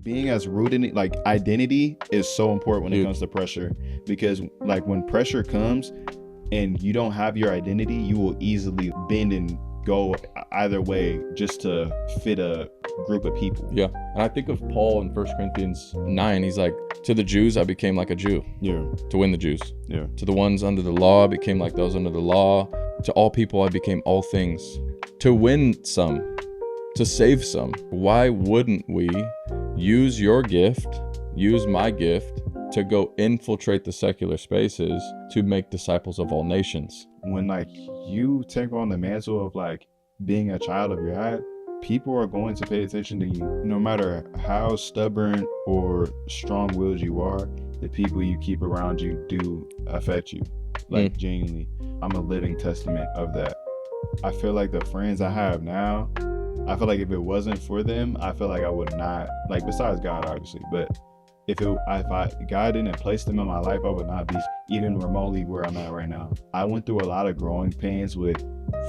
being as rooted in like identity is so important when it comes to pressure, because like when pressure comes and you don't have your identity, you will easily bend and go either way just to fit a group of people. Yeah. And I think of Paul in 1 Corinthians 9. He's like, to the Jews, I became like a Jew. Yeah. To win the Jews. Yeah. To the ones under the law, I became like those under the law. To all people, I became all things. To win some, to save some. Why wouldn't we use your gift, use my gift, to go infiltrate the secular spaces to make disciples of all nations? When like you take on the mantle of like being a child of God, people are going to pay attention to you. No matter how stubborn or strong-willed you are, the people you keep around you do affect you. Like genuinely, I'm a living testament of that. I feel like the friends I have now, I feel like if it wasn't for them, I feel like I would not, like, besides God obviously, but if God didn't place them in my life, I would not be even remotely where I'm at right now. I went through a lot of growing pains with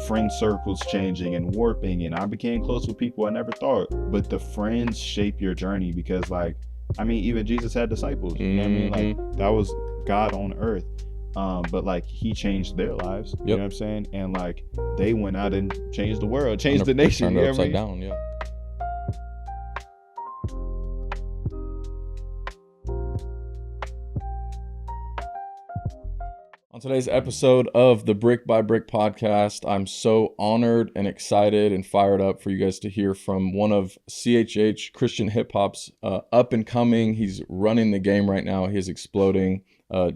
friend circles changing and warping, and I became close with people I never thought. But the friends shape your journey, because like, I mean, even Jesus had disciples. You know what I mean? Like, that was God on earth. But like, he changed their lives. You know what I'm saying? And like, they went out and changed the world, changed the nation. Turned it upside down. Yeah. On today's episode of the Brick by Brick podcast, I'm so honored and excited and fired up for you guys to hear from one of CHH Christian hip hop's up and coming. He's running the game right now. He is exploding.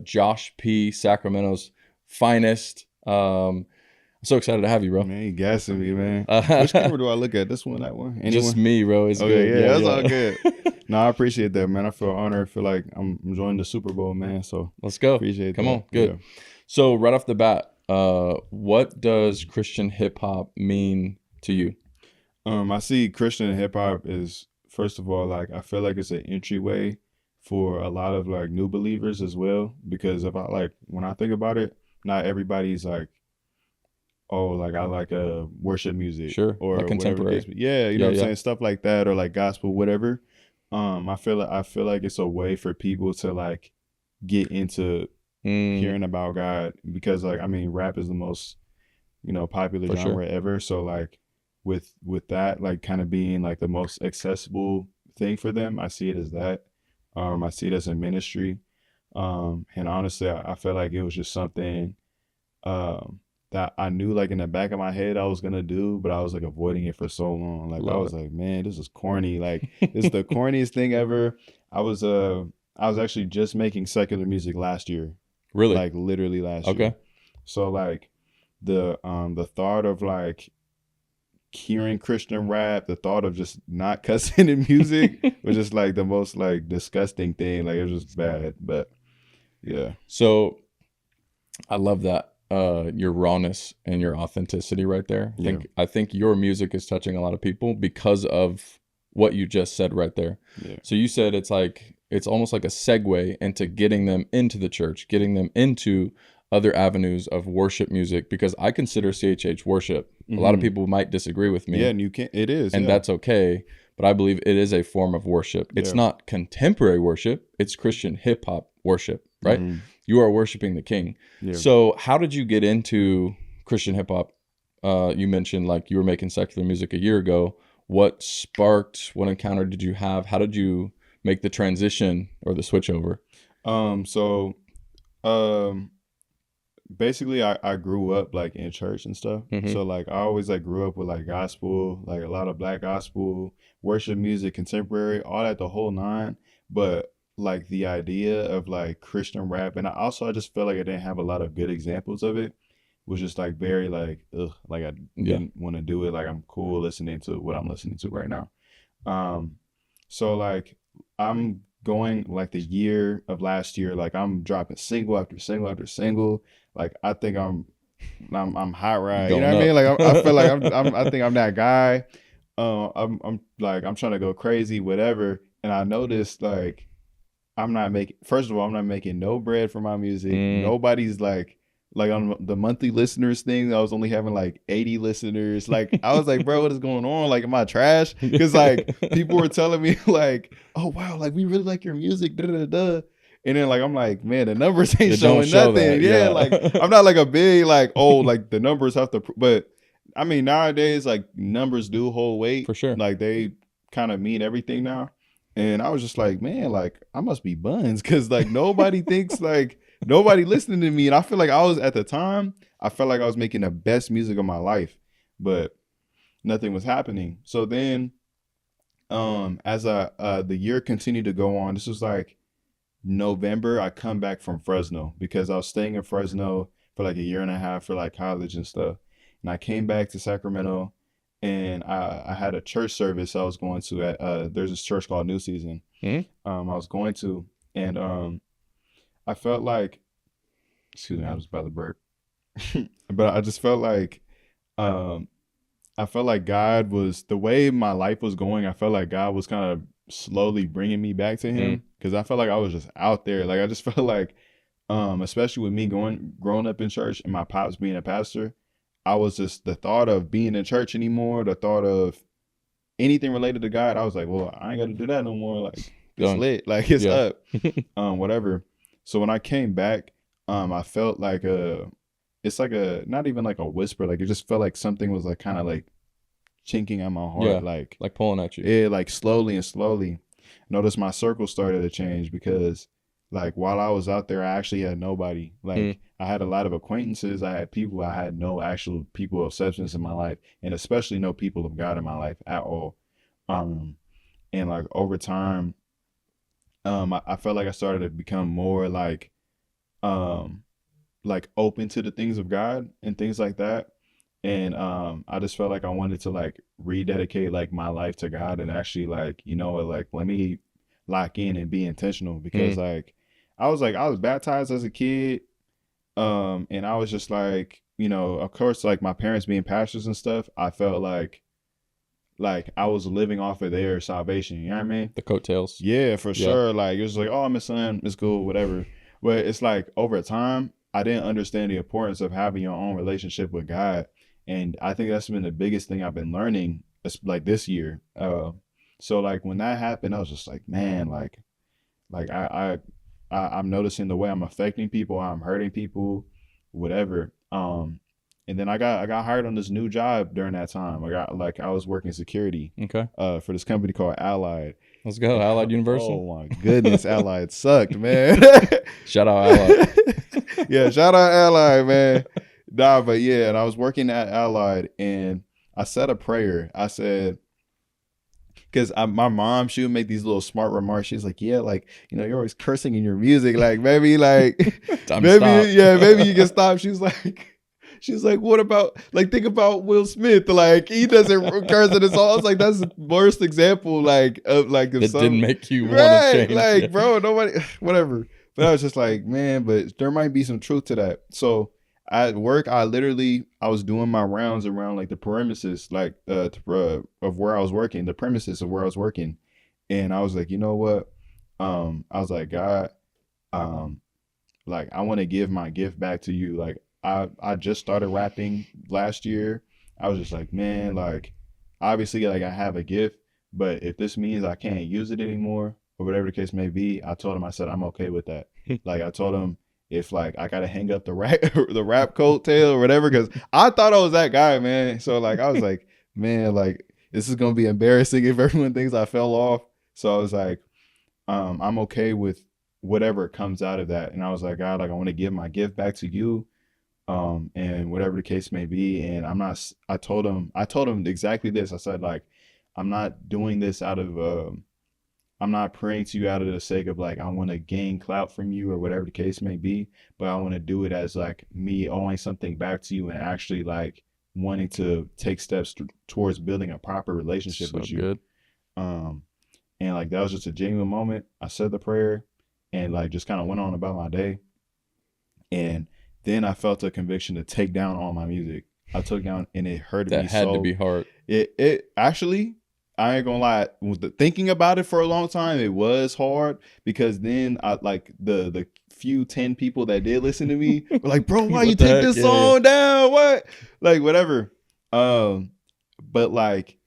Josh P, Sacramento's finest. I'm so excited to have you, bro. Man, you gassing me, man. Which camera do I look at? This one, that one? Anyone? Just me, bro. It's okay, good. Yeah, that's all good. No, I appreciate that, man. I feel honored. I feel like I'm enjoying the Super Bowl, man. So let's go. Appreciate Come that. on, good. Yeah. So right off the bat, what does Christian hip hop mean to you? I see Christian hip hop is, first of all, like, I feel like it's an entryway for a lot of like new believers as well, because when I think about it, not everybody's like, oh, like I like worship music, sure, or like contemporary. Yeah, you know what I'm saying, stuff like that, or like gospel, whatever. I feel like it's a way for people to like get into hearing about God, because like, I mean, rap is the most, popular genre ever. So like with that, like kind of being like the most accessible thing for them, I see it as that. I see it as a ministry. And honestly, I feel like it was just something that I knew like in the back of my head I was gonna do, but I was like avoiding it for so long. Like, I was like, man, this is corny. Like, this is the corniest thing ever. I was actually just making secular music last year. Really? Like literally last year. Okay. So like the thought of like hearing Christian rap, the thought of just not cussing in music was just like the most like disgusting thing. Like, it was just bad. But yeah. So I love that. Your rawness and your authenticity right there. I think your music is touching a lot of people because of what you just said right there. Yeah. So you said it's almost like a segue into getting them into the church, getting them into other avenues of worship music, because I consider CHH worship. A lot of people might disagree with me. Yeah, and it is. And that's okay. But I believe it is a form of worship. It's not contemporary worship. It's Christian hip hop worship, right? You are worshiping the King. Yeah. So how did you get into Christian hip hop? You mentioned like you were making secular music a year ago. What encounter did you have? How did you make the transition or the switch over? Basically I grew up like in church and stuff. So like I always like grew up with like gospel, like a lot of black gospel, worship music, contemporary, all that, the whole nine. But like the idea of like Christian rap, and I just felt like I didn't have a lot of good examples of it, was just like very like, ugh, like I didn't want to do it. Like, I'm cool listening to what I'm listening to right now. So like I'm going like the year of last year, like I'm dropping single after single after single. Like, I think I'm hot right. You know what I mean? Like, I feel like I think I'm that guy. I'm trying to go crazy, whatever. And I noticed like, I'm not making no bread for my music. Nobody's like like on the monthly listeners thing, I was only having like 80 listeners. Like I was like, bro, what is going on? Like, am I trash? Because like people were telling me like, oh wow, like we really like your music, da da da. And then like I'm like, man, the numbers ain't showing nothing. That, yeah, like I'm not like a big like, oh, like the numbers have to, but I mean nowadays like numbers do hold weight for sure. Like they kind of mean everything now. And I was just like, man, like I must be buns because like nobody thinks like nobody listening to me. And I feel like I was at the time, I felt like I was making the best music of my life, but nothing was happening. So then as the year continued to go on, this was like November, I come back from Fresno because I was staying in Fresno for like a year and a half for like college and stuff. And I came back to Sacramento and I had a church service I was going to at there's this church called New Season. Mm-hmm. I was going to, and I felt like, excuse me, I was about to burp, but I just felt like I felt like God was, the way my life was going, I felt like God was kind of slowly bringing me back to him because I felt like I was just out there. Like I just felt like especially with me growing up in church and my pops being a pastor, I was just, the thought of being in church anymore, the thought of anything related to God, I was like, well, I ain't got to do that no more. Like it's lit, like it's up, whatever. So when I came back, I felt like it's like a, not even like a whisper, like it just felt like something was like kind of like chinking at my heart, like pulling at you. Yeah, like slowly and slowly. Notice my circle started to change because like while I was out there, I actually had nobody. Like I had a lot of acquaintances, I had people, I had no actual people of substance in my life, and especially no people of God in my life at all. And like over time, I felt like I started to become more like open to the things of God and things like that. And I just felt like I wanted to like rededicate like my life to God and actually like, you know, like let me lock in and be intentional because like I was baptized as a kid, and I was just like, you know, of course like my parents being pastors and stuff, I felt like I was living off of their salvation, you know what I mean? The coattails. Yeah, for sure. Like it was like, oh, I'm a son, it's cool, whatever. But it's like over time, I didn't understand the importance of having your own relationship with God. And I think that's been the biggest thing I've been learning like this year. So like when that happened, I was just like, man, like I'm noticing the way I'm affecting people, I'm hurting people, whatever. And then I got hired on this new job during that time. I was working security. Okay. For this company called Allied. Let's go, Allied University. Oh my goodness, Allied sucked, man. Shout out Allied. Yeah, shout out Allied, man. Nah, but yeah, and I was working at Allied, and I said a prayer. I said, because my mom, she would make these little smart remarks. She's like, yeah, like, you know, you're always cursing in your music. Like, maybe, like, maybe you can stop. She's like, what about, like, think about Will Smith. Like, he doesn't curse in his songs. Like, that's the worst example, like, of, like, if that didn't make you want to change. Like, bro, nobody, whatever. But I was just like, man, but there might be some truth to that. So at work, I was doing my rounds around like the premises, like of where I was working, the premises of where I was working. And I was like, you know what? I was like, God, like I want to give my gift back to you. Like I just started rapping last year. I was just like, man, like obviously like I have a gift, but if this means I can't use it anymore or whatever the case may be, I told him, I said, I'm okay with that. Like I told him, if like I gotta hang up the rap coattail or whatever, because I thought I was that guy, man. So like I was like, man, like this is gonna be embarrassing if everyone thinks I fell off. So I was like, I'm okay with whatever comes out of that. And I was like, God, like I want to give my gift back to you, and whatever the case may be. And I told him exactly this. I said like, I'm not doing this out of I'm not praying to you out of the sake of like, I want to gain clout from you or whatever the case may be, but I want to do it as like me owing something back to you and actually like wanting to take steps towards building a proper relationship with you. Good. And like, that was just a genuine moment. I said the prayer and like, just kind of went on about my day. And then I felt a conviction to take down all my music. I took down, and it hurted me so. That had to be hard. It actually, I ain't gonna lie, thinking about it for a long time, it was hard because then I like the few 10 people that did listen to me were like, bro, why you What the take heck? this Yeah, song down? What? Like, whatever. But like,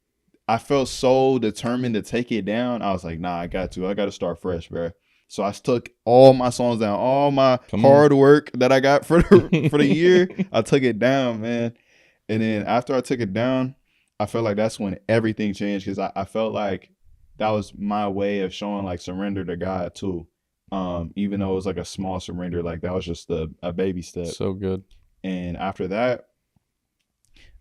I felt so determined to take it down. I was like, nah, I got to start fresh, bro. So I took all my songs down, all my hard work that I got for the year. I took it down, man. And then after I took it down, I felt like that's when everything changed, because I felt like that was my way of showing like surrender to God too. Even though it was like a small surrender, like that was just a baby step. So good. And after that,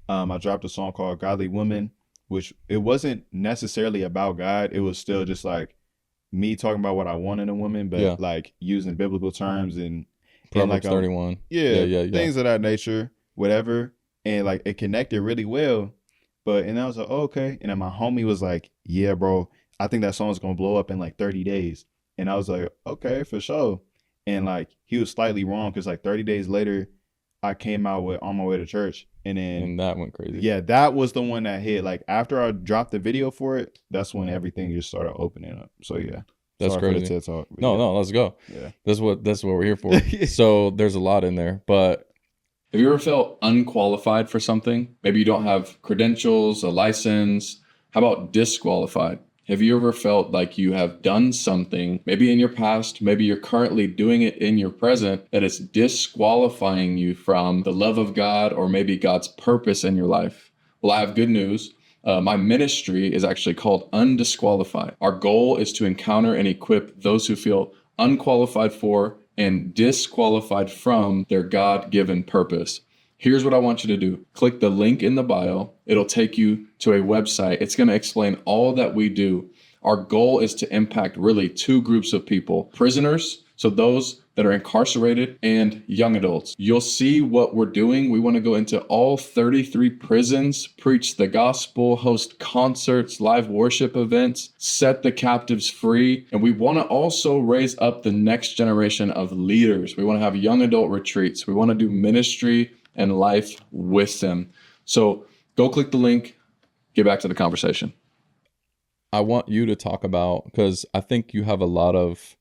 I dropped a song called Godly Woman, which it wasn't necessarily about God. It was still just like me talking about what I want in a woman, but like using biblical terms and Proverbs like 31. Yeah, things of that nature, whatever. And like it connected really well. But and I was like, oh, okay. And then my homie was like, yeah, bro, I think that song's gonna blow up in like 30 days. And I was like, okay, for sure. And like he was slightly wrong, because like 30 days later, I came out with On My Way to Church. And that went crazy. Yeah, that was the one that hit. Like after I dropped the video for it, that's when everything just started opening up. So yeah. That's Sorry crazy. for the TED Talk, No, let's go. Yeah. That's what we're here for. So there's a lot in there, but have you ever felt unqualified for something? Maybe you don't have credentials, a license. How about disqualified? Have you ever felt like you have done something, maybe in your past, maybe you're currently doing it in your present, that is disqualifying you from the love of God or maybe God's purpose in your life? Well, I have good news. My ministry is actually called Undisqualified. Our goal is to encounter and equip those who feel unqualified for and disqualified from their God-given purpose. Here's what I want you to do. Click the link in the bio. It'll take you to a website. It's going to explain all that we do. Our goal is to impact really two groups of people: prisoners, so those that are incarcerated, and young adults. You'll see what we're doing. We want to go into all 33 prisons, preach the gospel, host concerts, live worship events, set the captives free. And we want to also raise up the next generation of leaders. We want to have young adult retreats. We want to do ministry and life with them. So go click the link, get back to the conversation. I want you to talk about, because I think you have a lot of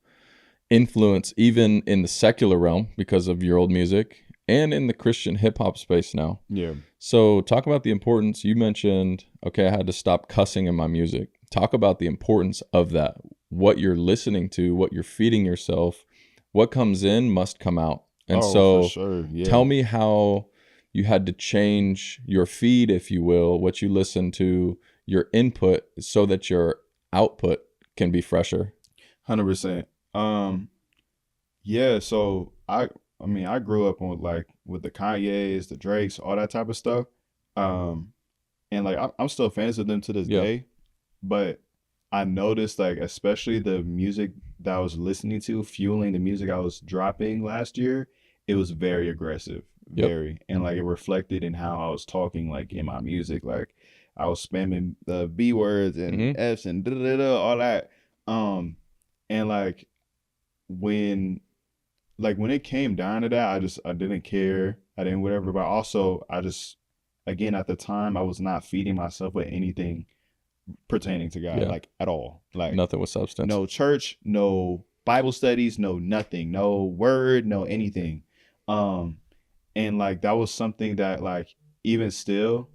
influence even in the secular realm because of your old music, and in the Christian hip hop space now. Yeah. So talk about the importance. You mentioned, okay, I had to stop cussing in my music. Talk about the importance of that. What you're listening to, what you're feeding yourself, what comes in must come out. And for sure. Yeah. Tell me how you had to change your feed, if you will, what you listen to, your input, so that your output can be fresher. 100%. Yeah, so I mean I grew up on like with the Kanye's, the Drakes, all that type of stuff. And like I'm still fans of them to this day, but I noticed like especially the music that I was listening to fueling the music I was dropping last year, it was very aggressive, very, and like it reflected in how I was talking, like in my music, like I was spamming the B words and F's and all that. And like when it came down to that, I didn't care. I didn't whatever, but also I just, again, at the time I was not feeding myself with anything pertaining to God, like at all. Like nothing with substance. No church, no Bible studies, no nothing, no word, no anything. And like that was something that like even still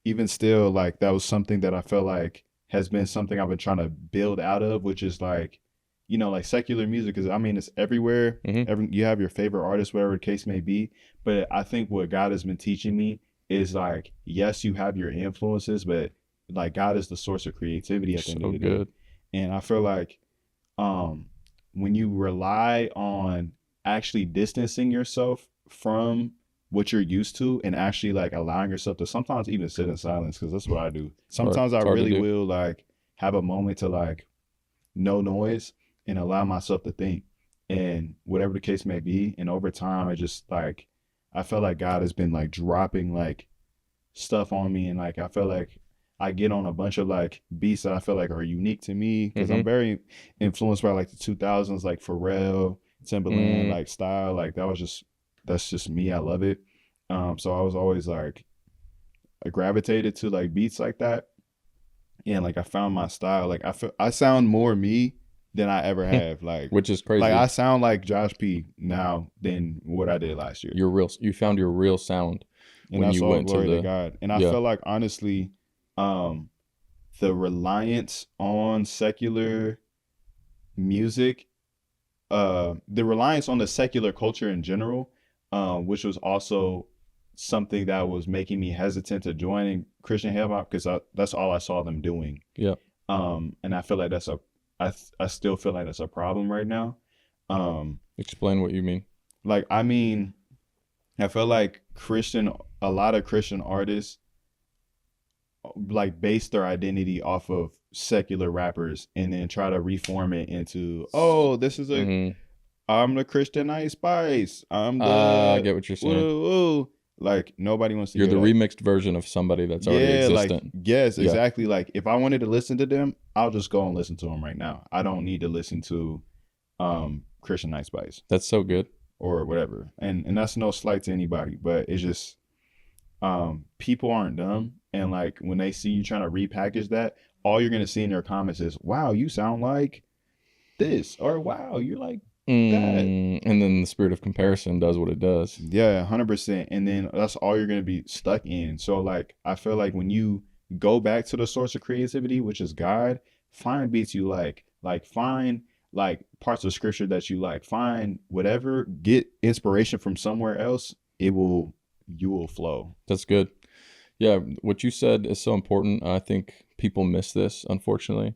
like that was something that I felt like has been something I've been trying to build out of, which is like, you know, like secular music is, I mean, it's everywhere. You have your favorite artist, whatever the case may be. But I think what God has been teaching me is like, yes, you have your influences, but like God is the source of creativity at the end of the day. And I feel like when you rely on actually distancing yourself from what you're used to and actually like allowing yourself to sometimes even sit in silence, because that's what I do. Sometimes I really will like have a moment to like no noise and allow myself to think, and whatever the case may be. And over time, I just like, I felt like God has been like dropping like stuff on me, and like I feel like I get on a bunch of like beats that I feel like are unique to me, because I'm very influenced by like the 2000s, like Pharrell, Timbaland, like style. Like that's just me. I love it. So I was always like, I gravitated to like beats like that, and like I found my style. Like I sound more me than I ever have. Like, which is crazy. Like I sound like Josh P now than what I did last year. You found your real sound and when that's you all went glory to to God. And I yeah. feel like honestly, the reliance on secular music, the reliance on the secular culture in general, which was also something that was making me hesitant to joining Christian hip hop because that's all I saw them doing. Yeah. And I feel like I still feel like that's a problem right now. Explain what you mean. Like, I mean, I feel like a lot of Christian artists like base their identity off of secular rappers and then try to reform it into, oh, this is I'm the Christian Ice Spice. I'm the I get what you're saying. Woo. Like nobody wants to You're hear the that. remixed version of somebody that's already existent. Like yes, exactly. Like if I wanted to listen to them, I'll just go and listen to them right now. I don't need to listen to Christian Ice Spice. That's so good. Or whatever. And that's no slight to anybody, but it's just people aren't dumb, and like when they see you trying to repackage that, all you're gonna see in their comments is, wow, you sound like this, or wow, you're like that. And then the spirit of comparison does what it does. Yeah, 100%. And then that's all you're gonna be stuck in. So like I feel like when you go back to the source of creativity, which is God, find beats you like find like parts of scripture that you like, find whatever, get inspiration from somewhere else, you will flow. That's good. Yeah, what you said is so important. I think people miss this, unfortunately.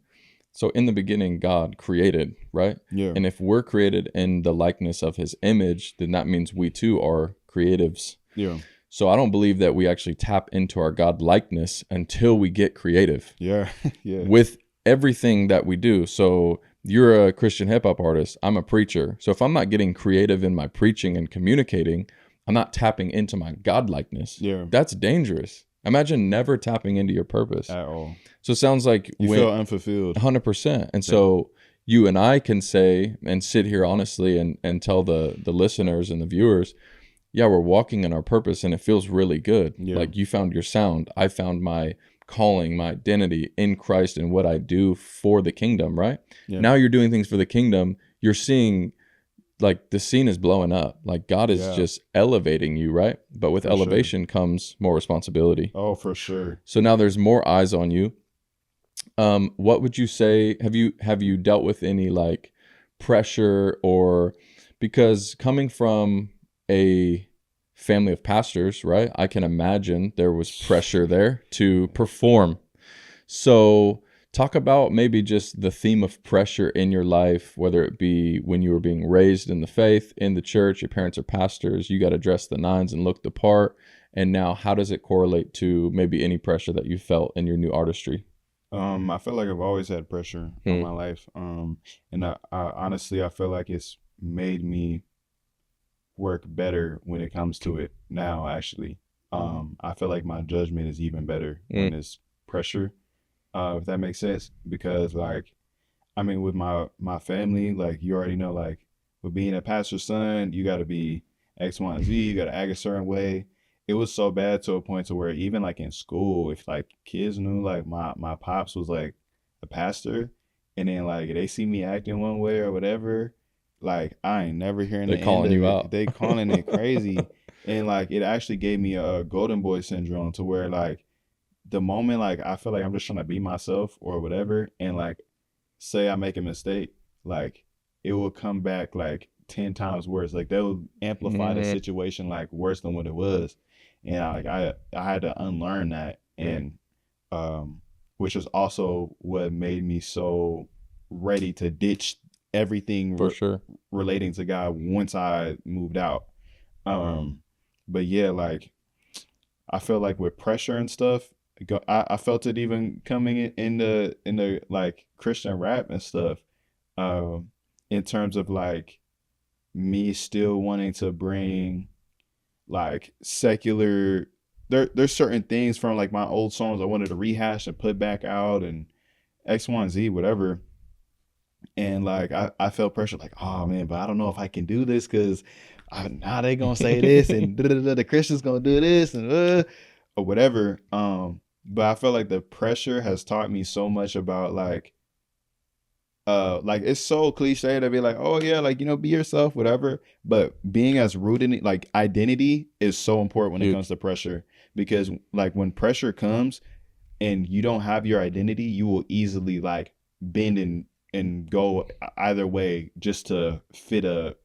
So in the beginning, God created, right? Yeah. And if we're created in the likeness of his image, then that means we too are creatives. Yeah. So I don't believe that we actually tap into our God likeness until we get creative. Yeah. Yeah. With everything that we do. So you're a Christian hip hop artist. I'm a preacher. So if I'm not getting creative in my preaching and communicating, I'm not tapping into my God likeness. Yeah. That's dangerous. Imagine never tapping into your purpose At all. So it sounds like you feel unfulfilled. 100%. And so you and I can say and sit here honestly and tell the listeners and the viewers, yeah, we're walking in our purpose and it feels really good. Yeah. Like you found your sound. I found my calling, my identity in Christ and what I do for the kingdom, right? Yeah. Now you're doing things for the kingdom. You're seeing like the scene is blowing up. Like God is just elevating you, right? But with elevation comes more responsibility. Oh, for sure. So now there's more eyes on you. What would you say? Have you dealt with any like pressure, or because coming from a family of pastors, right? I can imagine there was pressure there to perform. So talk about maybe just the theme of pressure in your life, whether it be when you were being raised in the faith, in the church, your parents are pastors, you got to dress the nines and look the part. And now how does it correlate to maybe any pressure that you felt in your new artistry? I feel like I've always had pressure in my life. And I honestly, I feel like it's made me work better when it comes to it now, actually. I feel like my judgment is even better when it's pressure, if that makes sense. Because like, I mean, with my family, like you already know, like with being a pastor's son, you got to be X, Y, and Z, you got to act a certain way. It was so bad to a point to where even like in school, if like kids knew like my pops was like a pastor, and then like they see me acting one way or whatever, like I ain't never hearing they calling you out. They calling it crazy. And like it actually gave me a golden boy syndrome to where like the moment like I feel like I'm just trying to be myself or whatever, and like say I make a mistake, like it will come back like 10 times worse. Like they'll amplify the situation like worse than what it was. And I had to unlearn that, and which is also what made me so ready to ditch everything relating to God once I moved out. But yeah, like I feel like with pressure and stuff, I felt it even coming in the like Christian rap and stuff, in terms of like me still wanting to bring like secular, there's certain things from like my old songs I wanted to rehash and put back out and X, Y, and Z, whatever. And like I felt pressure like, oh man, but I don't know if I can do this because now they gonna say this and the Christians gonna do this and or whatever. But I feel like the pressure has taught me so much about like like it's so cliche to be like, oh yeah, like, you know, be yourself, whatever. But being as rooted in, like, identity is so important when it Huge. comes to pressure, because like when pressure comes and you don't have your identity, you will easily like bend and go either way just to fit a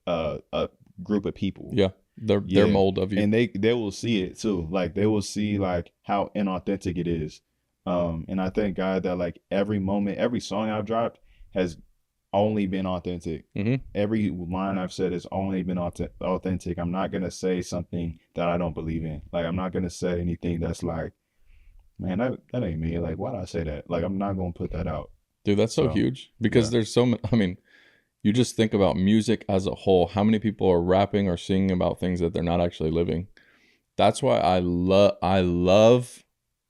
group of people. Yeah. Their Yeah. mold of you. And they will see it too. Like they will see like how inauthentic it is. And I thank God that like every moment, every song I've dropped has only been authentic. Every line I've said has only been authentic. I'm not gonna say something that I don't believe in. Like I'm not gonna say anything that's like, man, that ain't me. Like, why'd I say that? Like, I'm not gonna put that out. Dude, that's so huge, because yeah. there's so many. I mean, you just think about music as a whole. How many people are rapping or singing about things that they're not actually living? That's why I love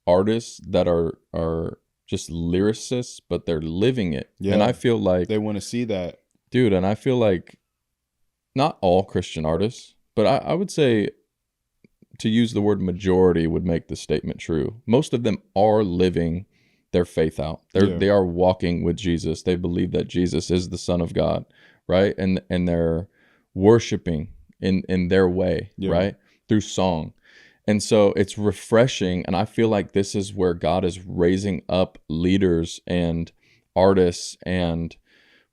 artists that are just lyricists, but they're living it. Yeah. And I feel like They want to see that. dude, and I feel like not all Christian artists, but I would say, to use the word majority would make the statement true. Most of them are living their faith out. They are walking with Jesus. They believe that Jesus is the Son of God, right? And they're worshiping in their way, right? Through song. And so it's refreshing, and I feel like this is where God is raising up leaders and artists and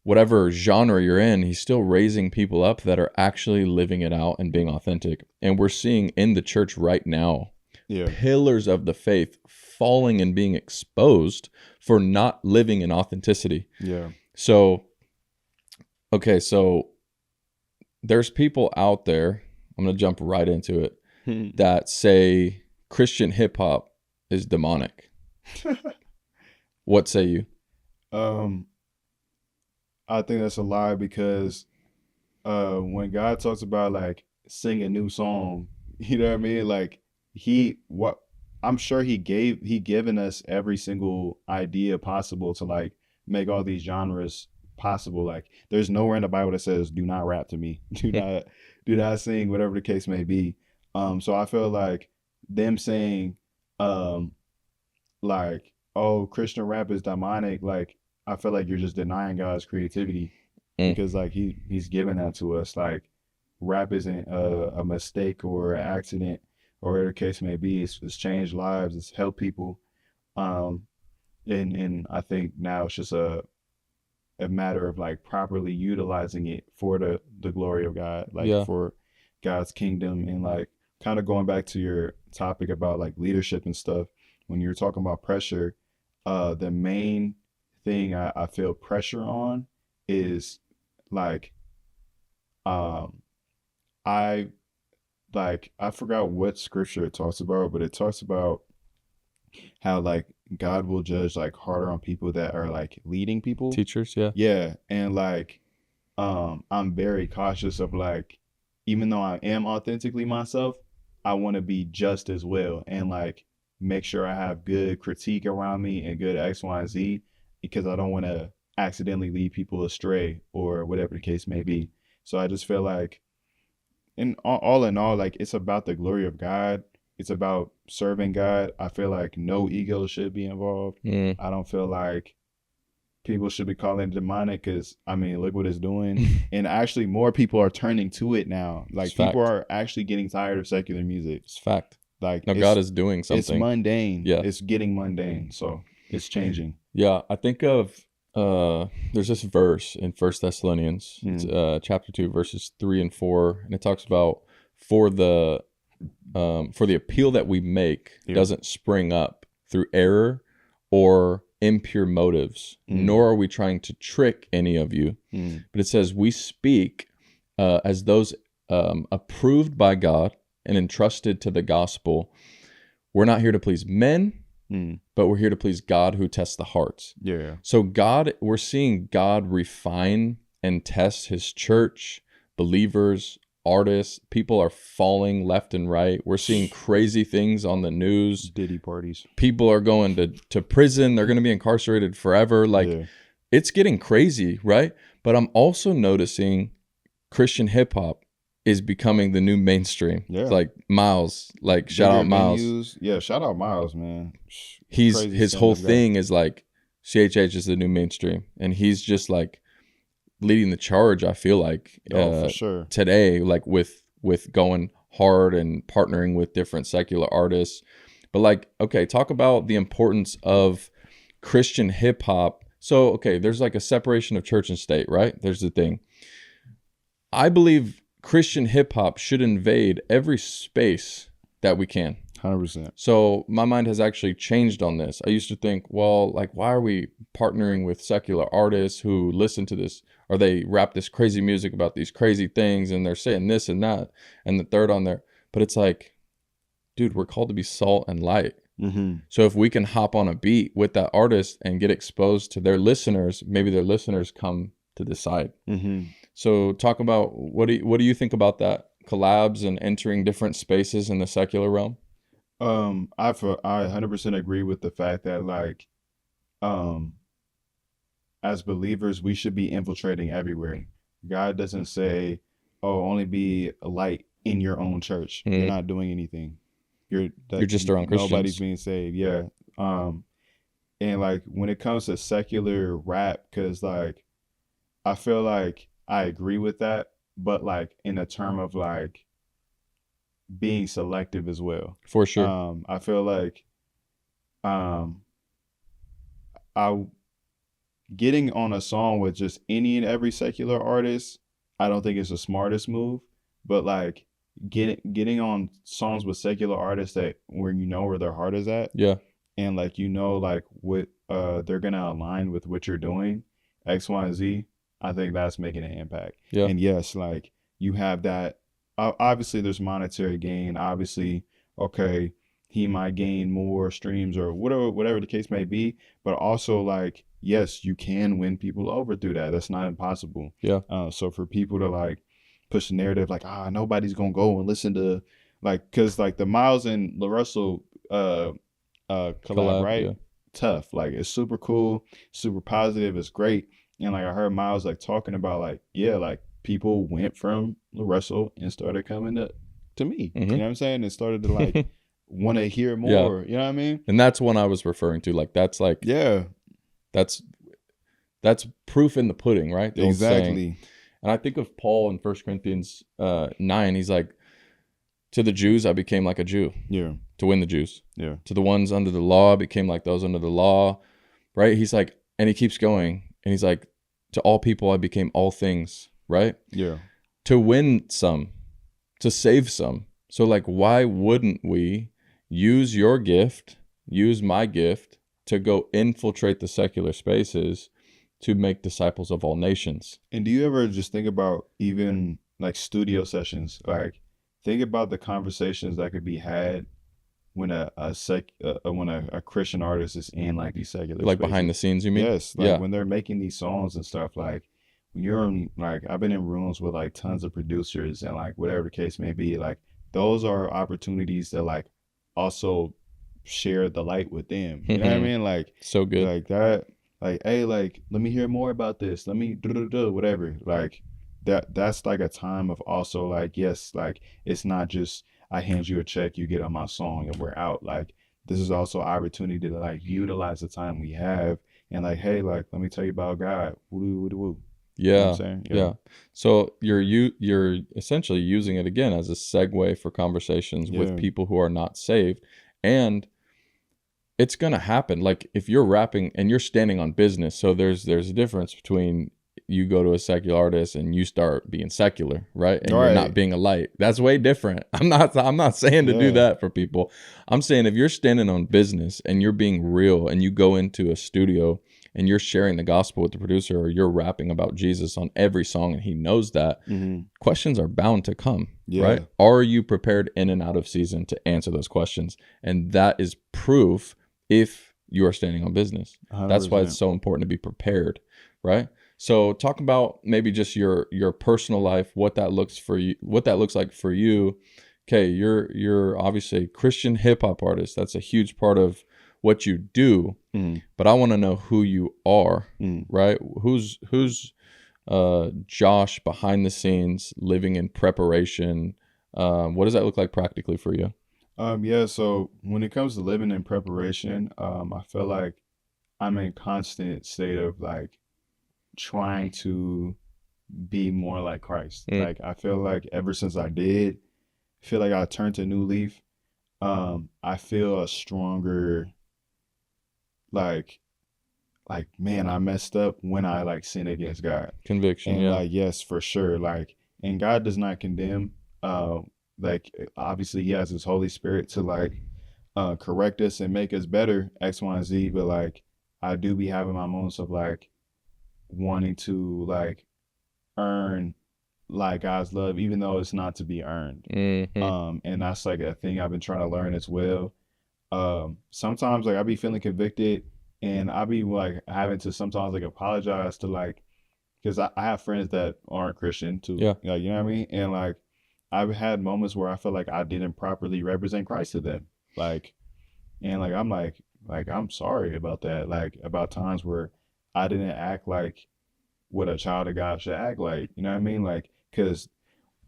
whatever genre you're in. He's still raising people up that are actually living it out and being authentic. And we're seeing in the church right now, pillars of the faith falling and being exposed for not living in authenticity. Yeah. So, okay, so there's people out there, I'm going to jump right into it, that say Christian hip hop is demonic. What say you? I think that's a lie, because when God talks about like sing a new song, you know what I mean? Like I'm sure he given us every single idea possible to like make all these genres possible. Like there's nowhere in the Bible that says do not rap to me. Do not sing, whatever the case may be. So I feel like them saying like, oh, Christian rap is demonic, like I feel like you're just denying God's creativity, because like he's given that to us. Like rap isn't a mistake or an accident or whatever the case may be. It's changed lives. It's helped people. And I think now it's just a matter of like properly utilizing it for the glory of God, like for God's kingdom. And like kind of going back to your topic about like leadership and stuff, when you're talking about pressure, the main thing I feel pressure on is like I forgot what scripture it talks about, but it talks about how like God will judge like harder on people that are like leading people, teachers. And like I'm very cautious of like, even though I am authentically myself, I want to be just as well, and like make sure I have good critique around me and good X, Y, and Z, because I don't want to accidentally lead people astray or whatever the case may be. So I just feel like, in all in all, like it's about the glory of God. It's about serving God. I feel like no ego should be involved. I don't feel like people should be calling it demonic, because I mean, look what it's doing. And actually more people are turning to it now. Like people are actually getting tired of secular music. It's fact. Like no, God is doing something. It's mundane. It's getting mundane. So it's changing. Yeah. I think of there's this verse in 1 Thessalonians, it's, chapter 2, verses 3 and 4, and it talks about for the appeal that we make doesn't spring up through error or impure motives, nor are we trying to trick any of you. But it says we speak as those approved by God and entrusted to the gospel. We're not here to please men, but we're here to please God who tests the hearts. So we're seeing God refine and test his church, believers, artists. People are falling left and right. We're seeing crazy things on the news. Diddy parties. People are going to prison. They're going to be incarcerated forever. Like it's getting crazy, right? But I'm also noticing Christian hip hop is becoming the new mainstream. It's like Miles, like shout out Miles. Shout out Miles, man. His whole thing is like CHH is the new mainstream, and he's just like leading the charge. I feel like for sure. Today, like with going hard and partnering with different secular artists. But like, okay, talk about the importance of Christian hip hop. So, okay, there's like a separation of church and state, right? There's the thing. I believe Christian hip hop should invade every space that we can. 100%. So my mind has actually changed on this. I used to think, well, like, why are we partnering with secular artists who listen to this, or they rap this crazy music about these crazy things and they're saying this and that and the third on there. But it's like, dude, we're called to be salt and light. Mm-hmm. So if we can hop on a beat with that artist and get exposed to their listeners, maybe their listeners come to decide. Mm-hmm. So talk about, what do you think about that? Collabs and entering different spaces in the secular realm? I 100% agree with the fact that, like, as believers, we should be infiltrating everywhere. God doesn't say, "Oh, only be a light in your own church." Mm-hmm. You're not doing anything. You're just around Christians. Nobody's being saved. Yeah. And like when it comes to secular rap, because like I feel like I agree with that, but like in a term of like being selective as well. For sure. I feel like I getting on a song with just any and every secular artist, I don't think it's the smartest move. But like getting on songs with secular artists that where you know where their heart is at, yeah, and like you know like what they're gonna align with what you're doing, X, Y, and Z. I think that's making an impact. Yeah. And yes, like you have that. Obviously, there's monetary gain. Obviously, okay, he might gain more streams or whatever the case may be. But also, like, yes, you can win people over through that. That's not impossible. Yeah. So for people to like push the narrative, like, nobody's gonna go and listen to, like, cause like the Miles and LaRussell collab, right? Yeah. Tough. Like it's super cool, super positive. It's great. And like I heard Miles like talking about like, yeah, like people went from LaRussell and started coming to me. Mm-hmm. You know what I'm saying? And started to like want to hear more. Yeah. You know what I mean? And that's one I was referring to. Like that's like, yeah, that's proof in the pudding, right? The exactly. And I think of Paul in 1 Corinthians 9. He's like, to the Jews, I became like a Jew. Yeah. To win the Jews. Yeah. To the ones under the law, I became like those under the law. Right? He's like, and he keeps going. And he's like, to all people, I became all things. Right? Yeah. To win some, to save some. So like, why wouldn't we use your gift, use my gift to go infiltrate the secular spaces to make disciples of all nations? And do you ever just think about even like studio sessions? Like think about the conversations that could be had when a Christian artist is in like these secular like spaces. Behind the scenes, you mean? Yes. Like when they're making these songs and stuff, like when you're in, like I've been in rooms with like tons of producers and like whatever the case may be, like those are opportunities to like also share the light with them. You know what I mean? Like so good. Like that. Like, hey, like, let me hear more about this. Let me do whatever. Like that's like a time of also like, yes, like it's not just I hand you a check, you get on my song and we're out. Like this is also opportunity to like utilize the time we have and like, hey, like let me tell you about God. Woo. Yeah. You know what I'm saying? Yeah. So you're essentially using it again as a segue for conversations with people who are not saved. And it's going to happen. Like if you're rapping and you're standing on business, so there's a difference between you go to a secular artist and you start being secular, right? And you're not being a light. That's way different. I'm not saying to do that for people. I'm saying if you're standing on business and you're being real and you go into a studio and you're sharing the gospel with the producer or you're rapping about Jesus on every song and he knows that, questions are bound to come, right? Are you prepared in and out of season to answer those questions? And that is proof if you are standing on business. 100%. That's why it's so important to be prepared, right? So talk about maybe just your personal life, what that looks like for you. Okay, you're obviously a Christian hip hop artist. That's a huge part of what you do. But I want to know who you are, right? Who's Josh behind the scenes, living in preparation? What does that look like practically for you? So when it comes to living in preparation, I feel like I'm in constant state of like trying to be more like Christ. Like I feel like ever since I feel like I turned a new leaf. I feel a stronger like man, I messed up when I like sin against God. Conviction, And yeah. like yes, for sure. Like and God does not condemn. Like obviously he has his Holy Spirit to like correct us and make us better, X, Y, and Z, but like I do be having my moments of like wanting to like earn like God's love, even though it's not to be earned. And that's like a thing I've been trying to learn as well. Sometimes like I be feeling convicted and I be like having to sometimes like apologize to like because I have friends that aren't Christian too. Yeah. Like, you know what I mean? And like I've had moments where I feel like I didn't properly represent Christ to them. Like and like I'm sorry about that. Like about times where I didn't act like what a child of God should act like. You know what I mean? Like because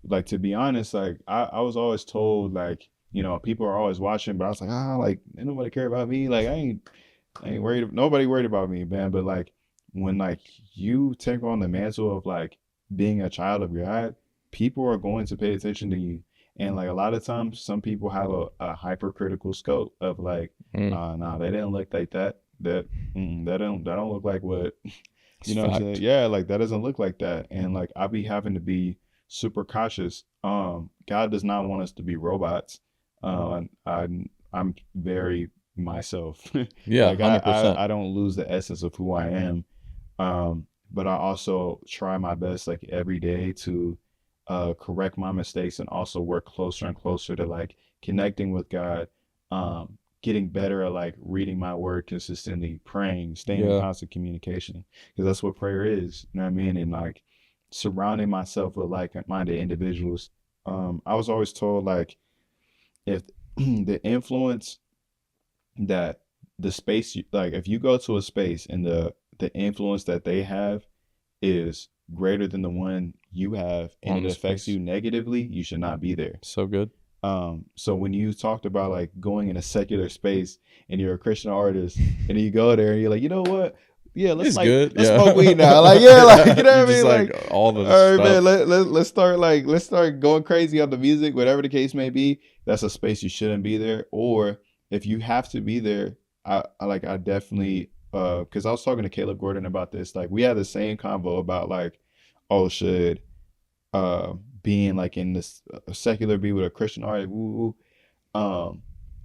like to be honest, like I was always told like, you know, people are always watching, but I was like, like ain't nobody care about me. Like I ain't worried, nobody worried about me, man. But like when like you take on the mantle of like being a child of God, people are going to pay attention to you. And like a lot of times some people have a hypercritical scope of like, nah, they didn't look like that. That don't look like what you know what I'm saying? Yeah, like that doesn't look like that. And like I be having to be super cautious. God does not want us to be robots. I'm very myself. Yeah, like 100%. I don't lose the essence of who I am. But I also try my best like every day to correct my mistakes and also work closer and closer to like connecting with God. Getting better at like reading my word consistently, praying, staying in constant communication, because that's what prayer is. You know what I mean? And like surrounding myself with like-minded individuals. I was always told like if the influence that the space like if you go to a space and the influence that they have is greater than the one you have and it affects you negatively, you should not be there. So good. So when you talked about like going in a secular space and you're a Christian artist and you go there and you're like, you know what? Yeah, let's smoke weed now. Like, yeah, like you know what I mean? Like all the all right, stuff. man, let's start going crazy on the music, whatever the case may be. That's a space you shouldn't be there. Or if you have to be there, I definitely because I was talking to Caleb Gordon about this. Like we had the same convo about like, oh, should being like in this secular be with a Christian artist,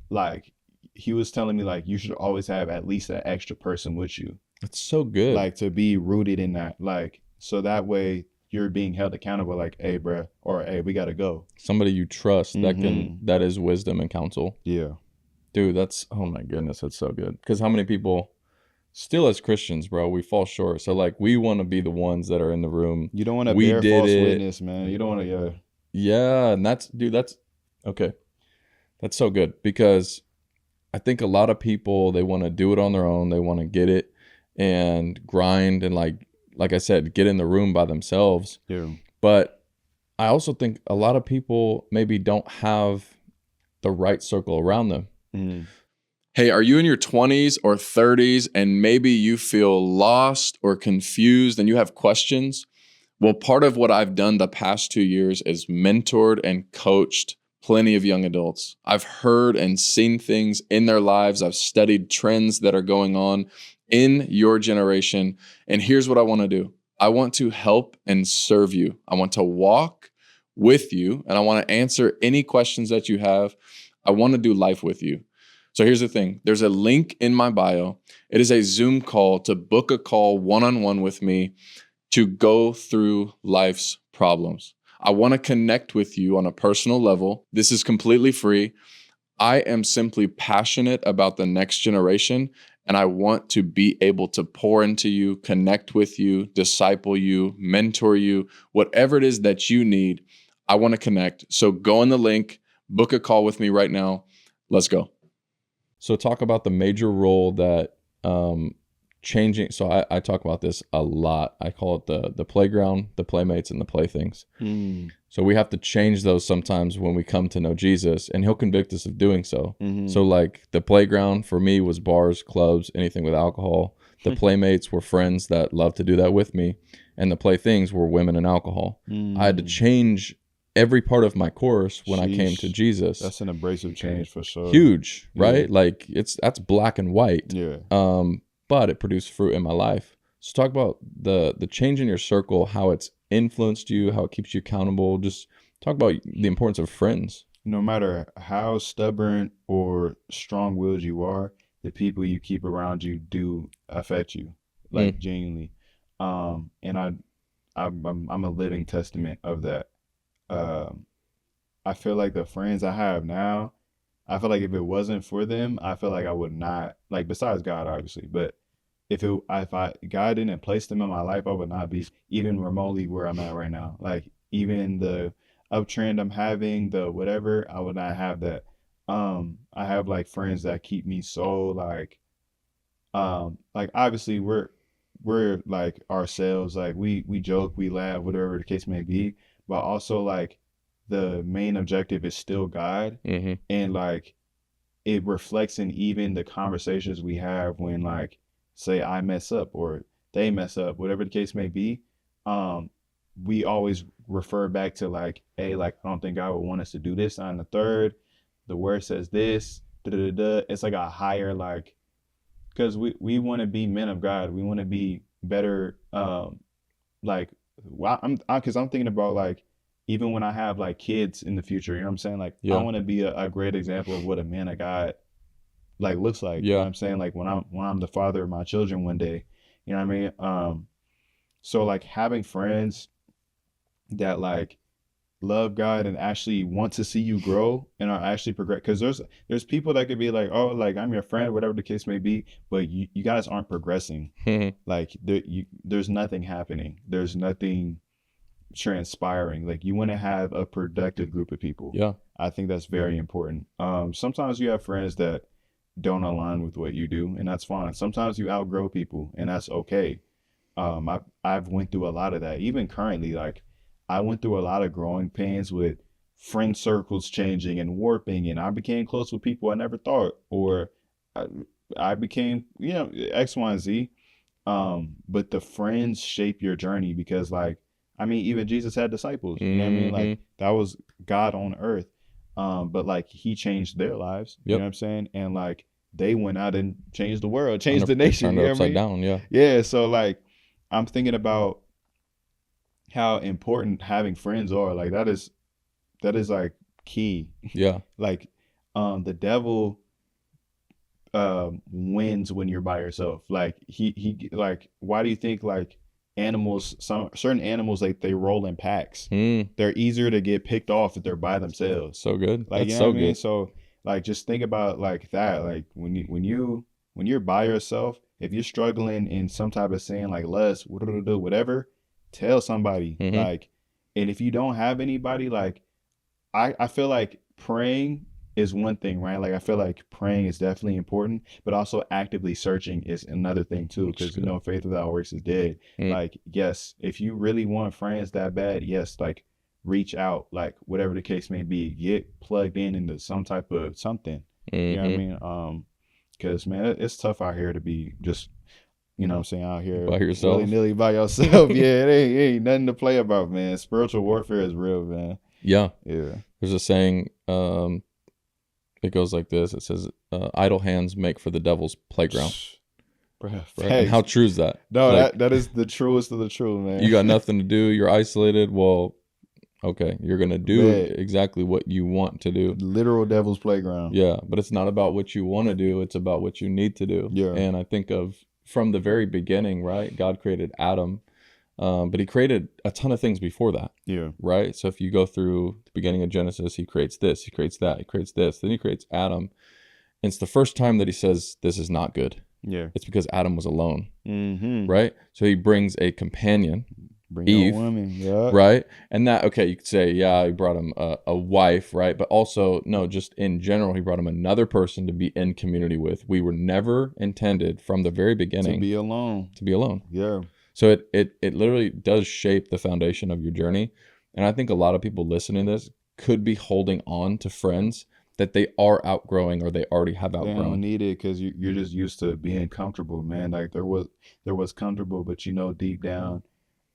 like he was telling me like you should always have at least an extra person with you. It's so good. Like to be rooted in that, like so that way you're being held accountable. Like, hey, bro, or hey, we gotta go. Somebody you trust that is wisdom and counsel. Yeah, dude, that's oh my goodness, that's so good. Because how many people? Still as Christians, bro, we fall short. So like we want to be the ones that are in the room. You don't want to bear false witness, man. You don't want to, yeah. And that's okay. That's so good because I think a lot of people, they want to do it on their own. They want to get it and grind and like I said, get in the room by themselves. Yeah. But I also think a lot of people maybe don't have the right circle around them. Mm. Hey, are you in your 20s or 30s and maybe you feel lost or confused and you have questions? Well, part of what I've done the past 2 years is mentored and coached plenty of young adults. I've heard and seen things in their lives. I've studied trends that are going on in your generation. And here's what I want to do. I want to help and serve you. I want to walk with you and I want to answer any questions that you have. I want to do life with you. So here's the thing. There's a link in my bio. It is a Zoom call to book a call one-on-one with me to go through life's problems. I want to connect with you on a personal level. This is completely free. I am simply passionate about the next generation, and I want to be able to pour into you, connect with you, disciple you, mentor you, whatever it is that you need. I want to connect. So go on the link, book a call with me right now. Let's go. So talk about the major role that changing. So I talk about this a lot. I call it the playground, the playmates, and the playthings. So we have to change those sometimes when we come to know Jesus, and he'll convict us of doing so. So like the playground for me was bars, clubs, anything with alcohol. The playmates were friends that loved to do that with me, and the playthings were women and alcohol. I had to change every part of my course when I came to Jesus. That's an abrasive change for sure. Huge, right? Like that's black and white. Yeah. But it produced fruit in my life. So talk about the change in your circle, how it's influenced you, how it keeps you accountable. Just talk about the importance of friends. No matter how stubborn or strong-willed you are, the people you keep around you do affect you, like genuinely. And I'm a living testament of that. I feel like the friends I have now, I feel like if it wasn't for them, I feel like I would not, like, besides God, obviously, but if God didn't place them in my life, I would not be even remotely where I'm at right now. Like, even the uptrend I'm having, the whatever, I would not have that. I have like friends that keep me so like obviously we're like ourselves, like we joke, we laugh, whatever the case may be, but also like the main objective is still God. And like it reflects in even the conversations we have when, like, say I mess up or they mess up, whatever the case may be. We always refer back to like, hey, like, I don't think God would want us to do this on the third. The word says this, It's like a higher, like, because we want to be men of God. We want to be better. Like, because I'm thinking about, like, even when I have like kids in the future, you know what I'm saying? Like, I want to be a great example of what a man of God like looks like. You know what I'm saying? Like when I'm the father of my children one day, you know what I mean? So like having friends that like love God and actually want to see you grow and are actually progress, because there's people that could be like, oh, like, I'm your friend, whatever the case may be, but you guys aren't progressing. Like there's nothing happening. There's nothing transpiring. Like, you want to have a productive group of people. I think that's very important. Sometimes you have friends that don't align with what you do, and that's fine. Sometimes you outgrow people, and that's okay. I've went through a lot of that. Even currently, like, I went through a lot of growing pains with friend circles changing and warping, and I became close with people I never thought, or I became, X, Y, and Z. But the friends shape your journey, because, like, I mean, even Jesus had disciples, you know what I mean? Like, that was God on earth. But like, he changed their lives, you know what I'm saying? And like, they went out and changed the world, changed the nation. Turned it upside down, Yeah, so like, I'm thinking about how important having friends are. Like, that is like key. Like, the devil wins when you're by yourself. Like, he like, why do you think like animals, certain animals, like, they roll in packs? They're easier to get picked off if they're by themselves. So good. Like, that's you know so what I mean? good. So like, just think about like that. Like, when you're by yourself, if you're struggling in some type of sin, like lust, whatever, tell somebody. Like, and if you don't have anybody, like, I feel like praying is one thing, right? Like, I feel like praying is definitely important, but also actively searching is another thing too, because faith without works is dead. Like, yes, if you really want friends that bad, yes, like, reach out, like, whatever the case may be, get plugged in into some type of something. You know what I mean? Because, man, it's tough out here to be just, you know what I'm saying, out here by yourself, willy-nilly by yourself. Yeah, it ain't nothing to play about, man. Spiritual warfare is real, man. There's a saying, it goes like this. It says, idle hands make for the devil's playground. Right? And how true is that? No, like, that is the truest of the true, man. You got nothing to do, you're isolated. Well, okay, you're gonna do exactly what you want to do. Literal devil's playground. But it's not about what you want to do, it's about what you need to do. And I think of, from the very beginning, right, God created Adam, but he created a ton of things before that. Right? So if you go through the beginning of Genesis, he creates this, he creates that, he creates this, then he creates Adam. And it's the first time that he says, this is not good. It's because Adam was alone. Right? So he brings a companion, Eve, right? And that, okay, you could say, he brought him a wife, right? But also, no, just in general, he brought him another person to be in community with. We were never intended from the very beginning to be alone. So it literally does shape the foundation of your journey. And I think a lot of people listening to this could be holding on to friends that they are outgrowing or they already have They don't outgrown. need it because you're just used to being comfortable, man. Like there was comfortable, but deep down,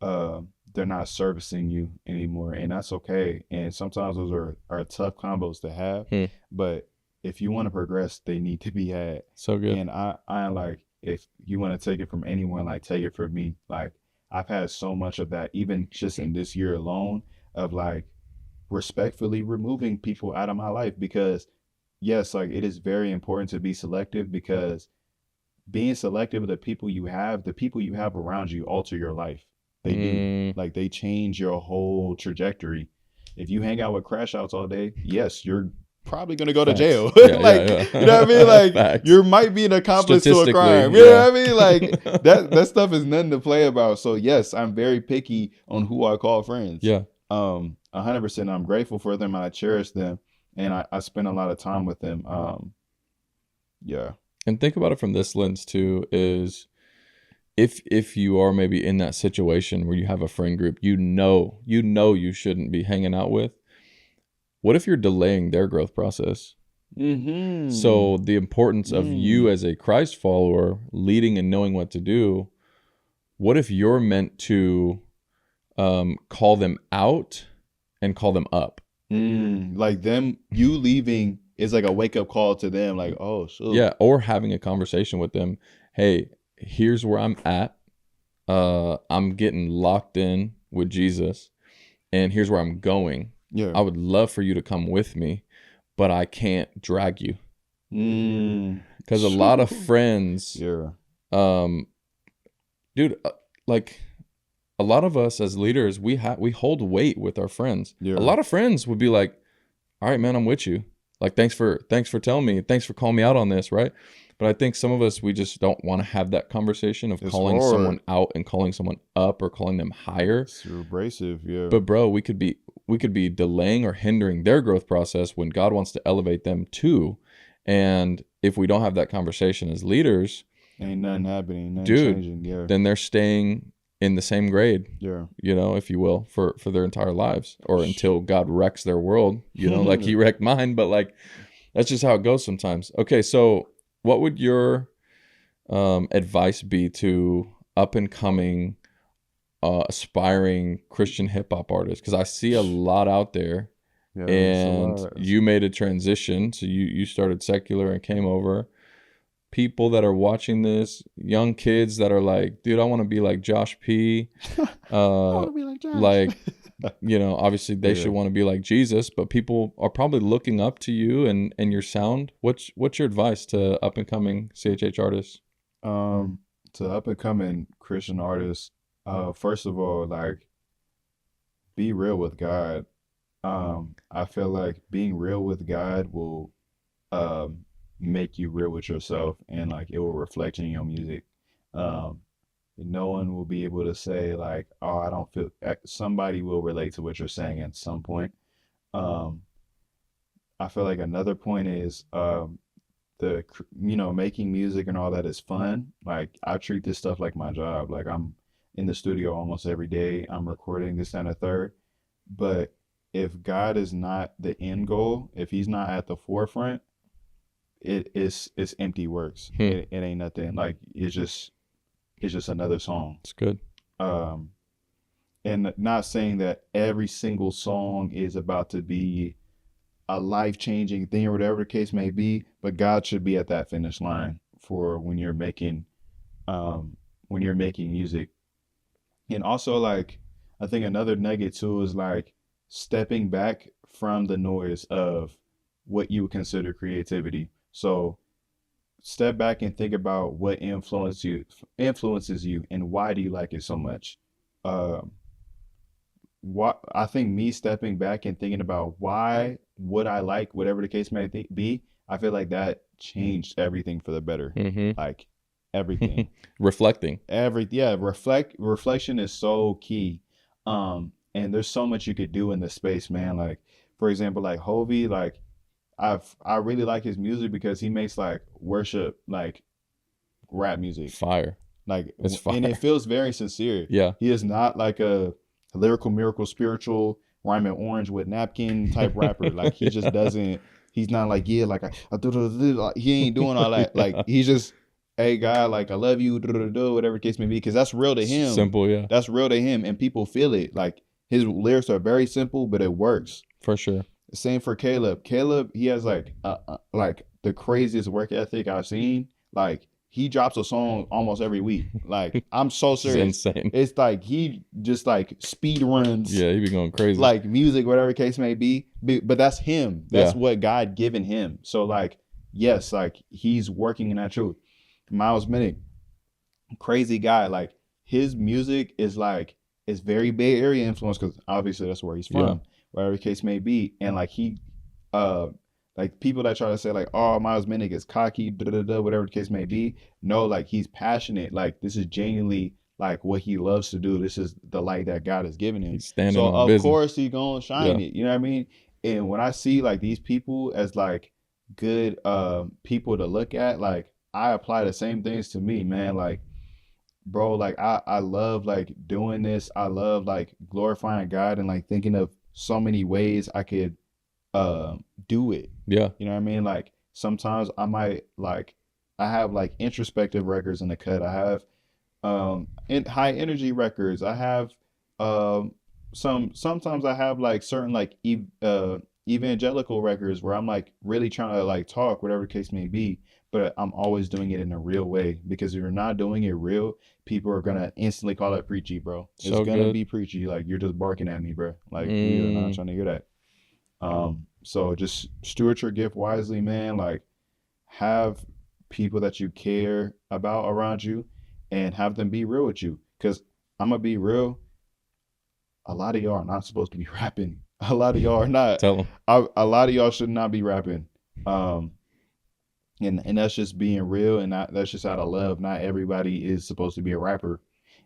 uh, they're not servicing you anymore, and that's okay. And sometimes those are tough combos to have, Hmm. but if you want to progress, they need to be had. So good. And I like, if you want to take it from anyone, like take it from me. Like I've had so much of that, even just in this year alone, of like respectfully removing people out of my life, because yes, like it is very important to be selective, because being selective of the people you have around you alter your life. They do. Like they change your whole trajectory. If you hang out with crash outs all day, yes, you're probably gonna go to Facts. jail. Yeah, Like, yeah. you know what I mean? Like Facts. you might be an accomplice to a Statistically, crime. You know yeah. what I mean? Like that stuff is nothing to play about. So yes, I'm very picky on who I call friends. Yeah. 100%. I'm grateful for them. I cherish them, and I spend a lot of time with them. Yeah. And think about it from this lens too, is if you are maybe in that situation where you have a friend group you shouldn't be hanging out with, what if you're delaying their growth process? Mm-hmm. So the importance of you as a Christ follower leading and knowing what to do, what if you're meant to call them out and call them up? Like you leaving is like a wake-up call to them, like, oh shoot. Yeah, or having a conversation with them. Hey, here's where I'm at. I'm getting locked in with Jesus, and here's where I'm going. Yeah. I would love for you to come with me, but I can't drag you. Because a lot of friends, Yeah. Dude, like a lot of us as leaders, we hold weight with our friends. Yeah. A lot of friends would be like, all right, man, I'm with you. Like, thanks for telling me. Thanks for calling me out on this, right? But I think some of us, we just don't want to have that conversation of calling someone out and calling someone up or calling them higher. It's abrasive, yeah. But bro, we could be delaying or hindering their growth process when God wants to elevate them too. And if we don't have that conversation as leaders, ain't nothing happening, nothing changing, yeah. Then they're staying in the same grade, yeah, you know, if you will, for their entire lives, or until God wrecks their world, you know, like he wrecked mine. But like, that's just how it goes sometimes. Okay, so what would your advice be to up and coming aspiring Christian hip hop artists? Because I see a lot out there, and you made a transition, so you started secular and came over. People that are watching this, young kids that are like, dude, I want to be like Josh P. I want to be like Josh. Like, you know, obviously they should want to be like Jesus, but people are probably looking up to you and your sound. What's your advice to up and coming CHH artists? To up and coming Christian artists, first of all, like, be real with God. I feel like being real with God will make you real with yourself, and like it will reflect in your music. No one will be able to say like, oh, I don't feel, somebody will relate to what you're saying at some point. I feel like another point is making music and all that is fun. Like I treat this stuff like my job. Like I'm in the studio almost every day. I'm recording this and a third. But if God is not the end goal, if he's not at the forefront, it's empty works. It ain't nothing. Like it's just another song. It's good. And not saying that every single song is about to be a life-changing thing or whatever the case may be, but God should be at that finish line for when you're making music. And also, like, I think another nugget too is like stepping back from the noise of what you would consider creativity. So step back and think about what influences you and why do you like it so much. What I think, me stepping back and thinking about why would I like whatever the case may be, I feel like that changed everything for the better. Like everything. Reflecting. Reflection is so key. And there's so much you could do in this space, man. Like, for example, like Hovey, like I really like his music because he makes like worship, like rap music. Fire. Like it's fire. And it feels very sincere. Yeah. He is not like a lyrical miracle spiritual rhyming orange with napkin type rapper. Like he just doesn't He's not like, yeah, like he ain't doing all that. Like he's just, hey God, like I love you, whatever the case may be, because that's real to him. Simple, yeah. That's real to him, and people feel it. Like his lyrics are very simple, but it works. For sure. Same for Caleb. Caleb, he has like the craziest work ethic I've seen. Like he drops a song almost every week. Like I'm so serious. It's insane. It's like he just like speed runs. Yeah, he be going crazy. Like music, whatever case may be. But that's him. That's what God given him. So like, yes, like he's working in that truth. Miles Minnick, crazy guy. Like his music is like, it's very Bay Area influence because obviously that's where he's from, whatever the case may be. And like he, like people that try to say like, oh, Miles Minnick is cocky, whatever the case may be. No, like he's passionate. Like this is genuinely like what he loves to do. This is the light that God has given him. He's standing so on of business. course he gonna shine it. You know what I mean? And when I see like these people as like good people to look at, like I apply the same things to me, man. Like, bro, like I love like doing this. I love like glorifying God and like thinking of so many ways I could do it. Yeah. You know what I mean? Like sometimes I might like, I have like introspective records in the cut. I have in high energy records. I have sometimes I have like certain like evangelical records where I'm like really trying to like talk, whatever the case may be, but I'm always doing it in a real way, because if you're not doing it real, people are gonna instantly call it preachy, bro. It's So gonna good. be preachy. Like you're just barking at me, bro. Like we are not trying to hear that. So just steward your gift wisely, man. Like have people that you care about around you and have them be real with you. Cause I'm gonna be real. A lot of y'all are not supposed to be rapping. A lot of y'all are not. Tell them. A lot of y'all should not be rapping. And that's just being real, and that's just out of love. Not everybody is supposed to be a rapper.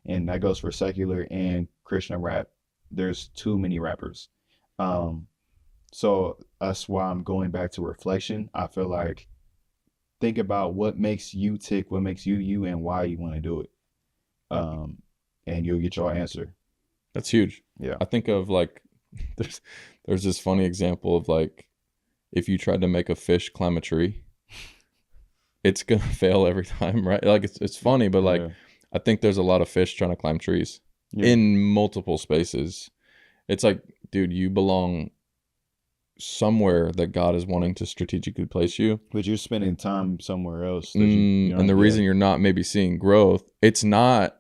And that goes for secular and Christian rap. There's too many rappers. So that's why I'm going back to reflection. I feel like think about what makes you tick, what makes you you, and why you want to do it. And you'll get your answer. That's huge. Yeah. I think of like there's this funny example of like if you tried to make a fish climb a tree, it's gonna fail every time, right? Like it's funny, but like I think there's a lot of fish trying to climb trees in multiple spaces. It's like, dude, you belong somewhere that God is wanting to strategically place you, but you're spending time somewhere else. And the reason you're not maybe seeing growth, it's not.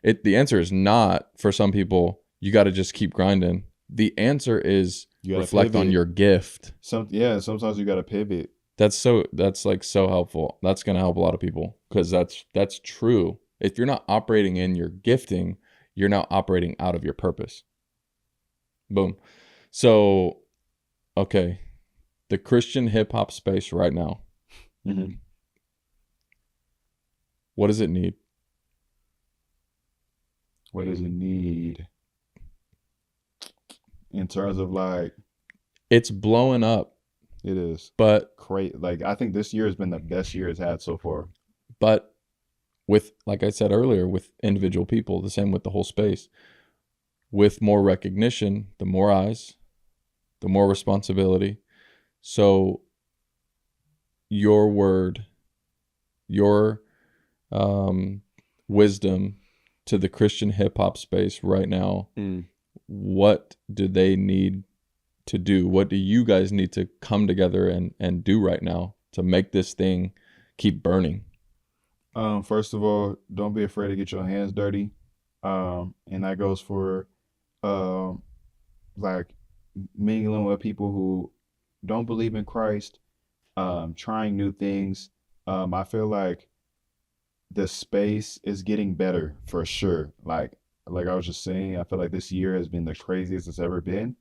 The answer is not for some people. You got to just keep grinding. The answer is reflect on your gift. Sometimes you got to pivot. That's like so helpful. That's gonna help a lot of people because that's true. If you're not operating in your gifting, you're now operating out of your purpose. Boom. So, okay, the Christian hip hop space right now. Mm-hmm. What does it need? What does it need? In terms of like, it's blowing up. It is, but great. Like I think this year has been the best year it's had so far. But with, like I said earlier, with individual people, the same with the whole space. With more recognition, the more eyes, the more responsibility. So your word, your wisdom to the Christian hip hop space right now, what do they need to do? What do you guys need to come together and do right now to make this thing keep burning? First of all, don't be afraid to get your hands dirty. And that goes for like mingling with people who don't believe in Christ, trying new things. I feel like the space is getting better for sure. Like I was just saying, I feel like this year has been the craziest it's ever been.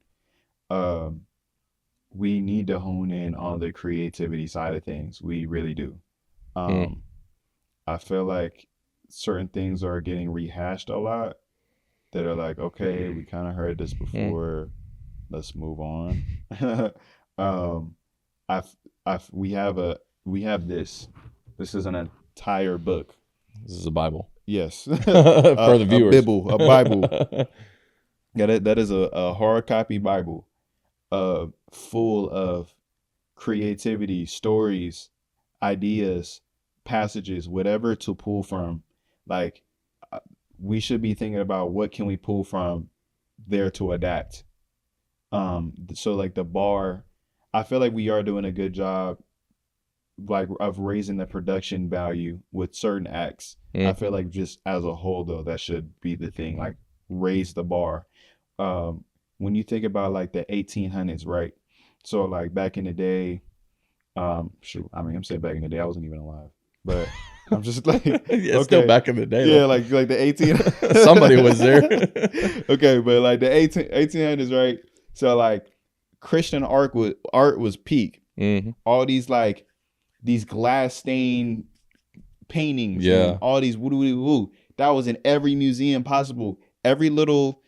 We need to hone in on the creativity side of things. We really do. I feel like certain things are getting rehashed a lot that are like, okay, we kind of heard this before. Let's move on. We have this. This is an entire book. This is a Bible. Yes. For the viewers. A Bible. Yeah, that is a hard copy Bible, full of creativity, stories, ideas, passages, whatever to pull from. Like we should be thinking about what can we pull from there to adapt. So like the bar, I feel like we are doing a good job like of raising the production value with certain acts. I feel like just as a whole though, that should be the thing, like raise the bar. When you think about like the 1800s, right? So like back in the day, shoot, I mean, I'm saying back in the day, I wasn't even alive, but I'm just like, Yeah, okay, still back in the day. yeah, Though. like the 18. Somebody was there. Okay, but like the 1800s, right? So like Christian art was peak. All these like these glass stained paintings, and all these woo woo woo. That was in every museum possible. Every little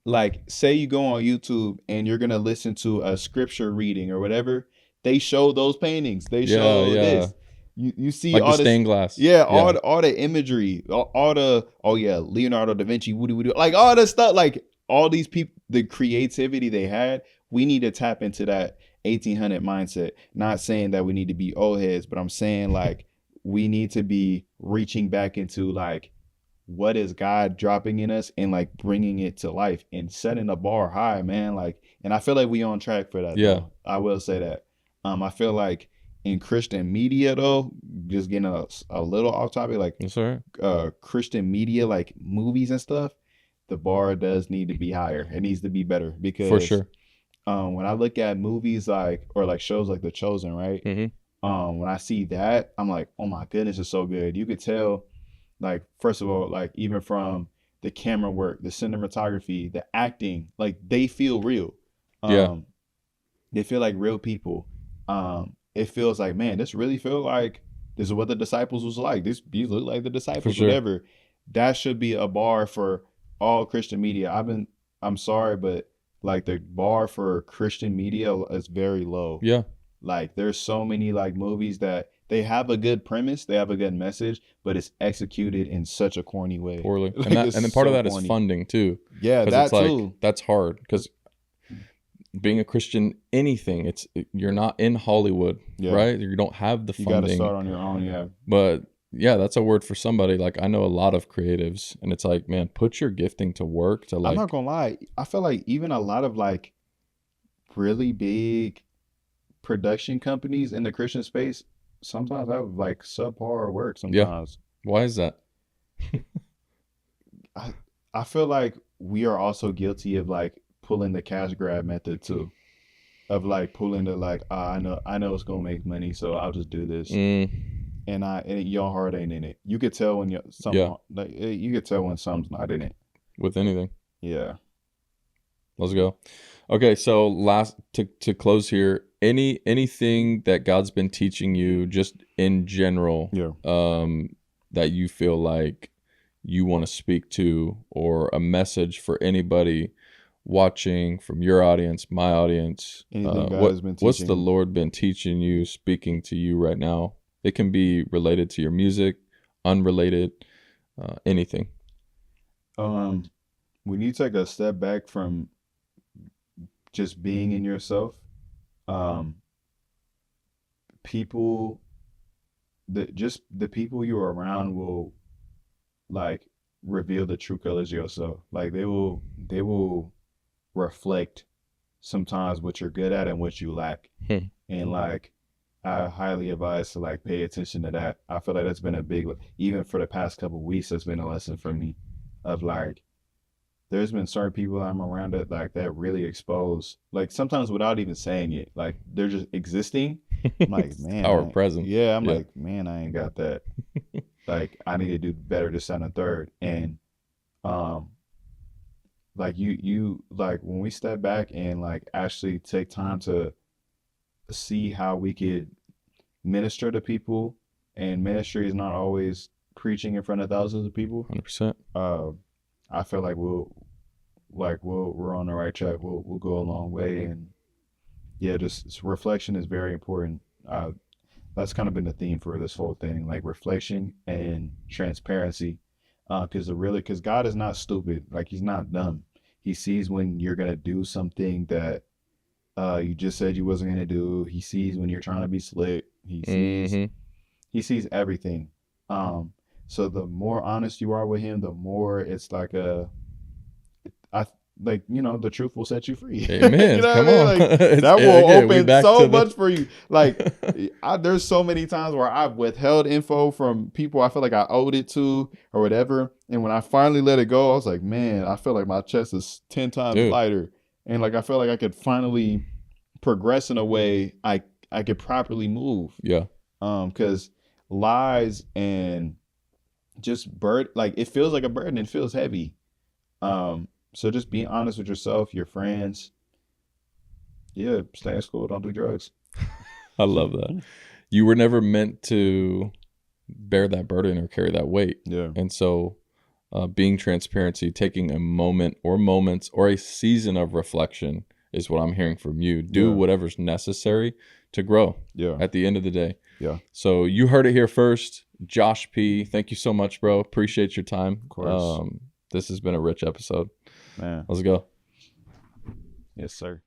like say you go on YouTube and you're gonna listen to a scripture reading or whatever, they show those paintings. They show this. You see like all the this stained glass. all the imagery, all the Leonardo da Vinci, like all the stuff, like all these people, the creativity they had. We need to tap into that 1800 mindset. Not saying that we need to be old heads, but I'm saying like we need to be reaching back into like what is God dropping in us and like bringing it to life and setting the bar high, man. Like, and I feel like we on track for that. Yeah, though. I will say that. I feel like in Christian media though, just getting a little off topic, like that's all right. Christian media, like movies and stuff, the bar does need to be higher. It needs to be better because For sure. When I look at movies like or like shows like The Chosen, right? When I see that, I'm like, oh my goodness, it's so good. You could tell, like, first of all, like even from the camera work, the cinematography, the acting, like they feel real. They feel like real people. It feels like, man, this really feel like this is what the disciples was like. These look like the disciples, whatever. That should be a bar for all Christian media. I'm sorry, but like the bar for Christian media is very low. Yeah. Like there's so many like movies that they have a good premise, they have a good message, but it's executed in such a corny way. Poorly. Like, and then part of that corny. is funding too. Yeah, that it's like, too. That's hard because being a Christian, anything, you're not in Hollywood, right? You don't have the funding. You got to start on your own, yeah. But yeah, that's a word for somebody. Like I know a lot of creatives, and it's like, man, put your gifting to work. To like, I'm not gonna lie, I feel like even a lot of like really big production companies in the Christian space sometimes have like subpar work. Sometimes. Yeah. Why is that? I feel like we are also guilty of like pulling the cash grab method too, of like pulling the like I know it's gonna make money, so I'll just do this. And your heart ain't in it. You could tell when like you could tell when something's not in it. With anything. Yeah. Let's go. Okay, so last to close here, anything that God's been teaching you just in general, that you feel like you want to speak to, or a message for anybody watching, from your audience, my audience. Anything God has been teaching. What's the Lord been teaching you, speaking to you right now? It can be related to your music, unrelated, anything. When you take a step back from just being in yourself, people, the people you're around will like reveal the true colors of yourself. Like they will reflect sometimes what you're good at and what you lack. And like I highly advise to like pay attention to that. I feel like that's been a big, even for the past couple of weeks, that's been a lesson for me of like, there's been certain people I'm around that really expose, like sometimes without even saying it, like they're just existing. I'm like, man, our present. Yeah, I'm like, man, I ain't got that. Like I need to do better this and a third. And like you like when we step back and like actually take time to see how we could minister to people, and ministry is not always preaching in front of thousands of people. 100%. I feel like we're on the right track. We'll go a long way, and yeah, just reflection is very important. That's kind of been the theme for this whole thing, like reflection and transparency. Because God is not stupid. Like he's not dumb. He sees when you're gonna do something that You just said you wasn't gonna do. He sees when you're trying to be slick. He sees everything. So the more honest you are with him, the more it's like the truth will set you free. Amen. You know Come what I on. mean? Like that will open so the... much for you. Like there's so many times where I've withheld info from people I feel like I owed it to or whatever. And when I finally let it go, I was like, man, I feel like my chest is 10 times lighter. And like I felt like I could finally progress in a way I could properly move. Yeah. Because lies and just like it feels like a burden. It feels heavy. So just be honest with yourself, your friends. Yeah, stay in school. Don't do drugs. I love that. You were never meant to bear that burden or carry that weight. Yeah. And so being transparency, taking a moment or moments or a season of reflection is what I'm hearing from you. Do whatever's necessary to grow. Yeah. At the end of the day. Yeah. So you heard it here first. Josh P., thank you so much, bro. Appreciate your time. Of course. This has been a rich episode. Man. Let's go. Yes, sir.